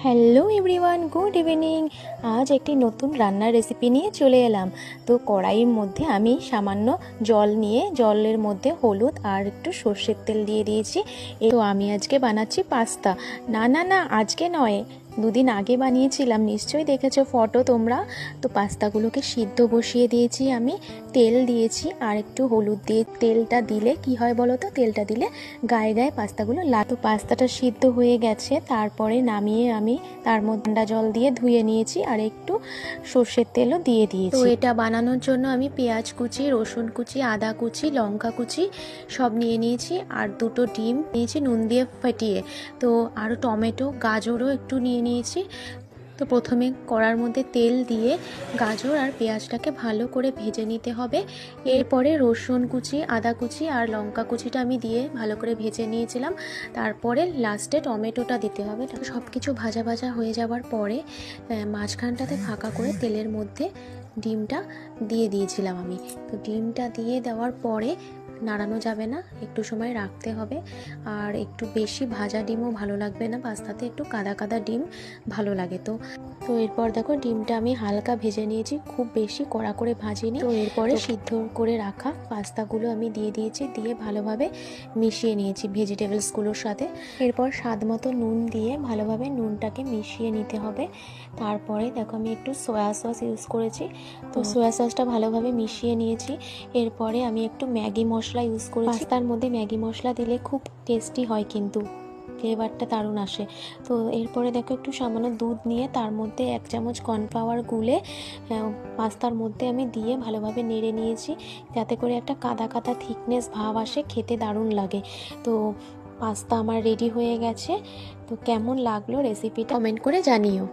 Hello everyone, good evening. আজ একটি নতুন রান্নার রেসিপি নিয়ে চলে এলাম। তো কড়াইয়ের মধ্যে আমি সামান্য জল নিয়ে জলের মধ্যে হলুদ আর একটু সর্ষের তেল দিয়ে দিয়েছি। তো আমি আজকে বানাচ্ছি পাস্তা। না আজকে নয়, দুদিন আগে বানিয়েছিলাম, নিশ্চয়ই দেখেছো ফটো তোমরা। তো পাস্তাগুলোকে সিদ্ধ বসিয়ে দিয়েছি, আমি তেল দিয়েছি আর একটু হলুদ দিয়ে। তেলটা দিলে কি হয় বলো তো, তেলটা দিলে গায়ে গায়ে পাস্তাগুলো তো পাস্তাটা সিদ্ধ হয়ে গেছে, তারপরে নামিয়ে আমি তার মধ্যে ঠান্ডা জল দিয়ে ধুয়ে নিয়েছি আর একটু সর্ষের তেলও দিয়ে দিয়েছি। তো এটা বানানোর জন্য আমি পেঁয়াজ কুচি, রসুন কুচি, আদা কুচি, লঙ্কা কুচি সব নিয়ে নিয়েছি আর দুটো ডিম নিয়েছি নুন দিয়ে ফাটিয়ে। তো আর টমেটো, গাজরও একটু নিয়ে নিয়েছি। তো প্রথমে কড়ার মধ্যে তেল দিয়ে গাজর আর পেঁয়াজটাকে ভালো করে ভেজে নিতে হবে। এরপরে রসুন কুচি, আদা কুচি আর লঙ্কা কুচিটা আমি দিয়ে ভালো করে ভেজে নিয়েছিলাম। তারপরে লাস্টে টমেটোটা দিতে হবে। সব কিছু ভাজা ভাজা হয়ে যাওয়ার পরে মাঝখানটাতে ফাঁকা করে তেলের মধ্যে ডিমটা দিয়ে দিয়েছিলাম আমি। তো ডিমটা দিয়ে দেওয়ার পরে নাড়ানো যাবে না, একটু সময় রাখতে হবে। আর একটু বেশি ভাজা ডিমও ভালো লাগবে না পাস্তাতে, একটু কাদা কাদা ডিম ভালো লাগে। তো এরপর দেখো ডিমটা আমি হালকা ভেজে নিয়েছি, খুব বেশি কড়া করে ভাজিনি। তো এরপরে সিদ্ধ করে রাখা পাস্তাগুলো আমি দিয়ে দিয়েছি, দিয়ে ভালোভাবে মিশিয়ে নিয়েছি ভেজিটেবলসগুলোর সাথে। এরপর স্বাদ মতো নুন দিয়ে ভালোভাবে নুনটাকে মিশিয়ে নিতে হবে। তারপরে দেখো আমি একটু সয়া সস ইউজ করেছি, তো সয়া সসটা ভালোভাবে মিশিয়ে নিয়েছি। এরপরে আমি একটু ম্যাগি মশলা ইউজ করেছি। পাস্তার মধ্যে ম্যাগি মশলা দিলে খুব টেস্টি হয়, কিন্তু ফ্লেভারটা দারুণ আসে। তো এরপরে দেখো একটু সামান্য দুধ নিয়ে তার মধ্যে 1 চামচ কর্নফ্লাওয়ার গুলে পাস্তার মধ্যে আমি দিয়ে ভালোভাবে নেড়ে নিয়েছি, যাতে করে একটা কাদা কাদা থিকনেস ভাব আসে, খেতে দারুণ লাগে। তো পাস্তা আমার রেডি হয়ে গেছে। তো কেমন লাগলো রেসিপিটা কমেন্ট করে জানিও।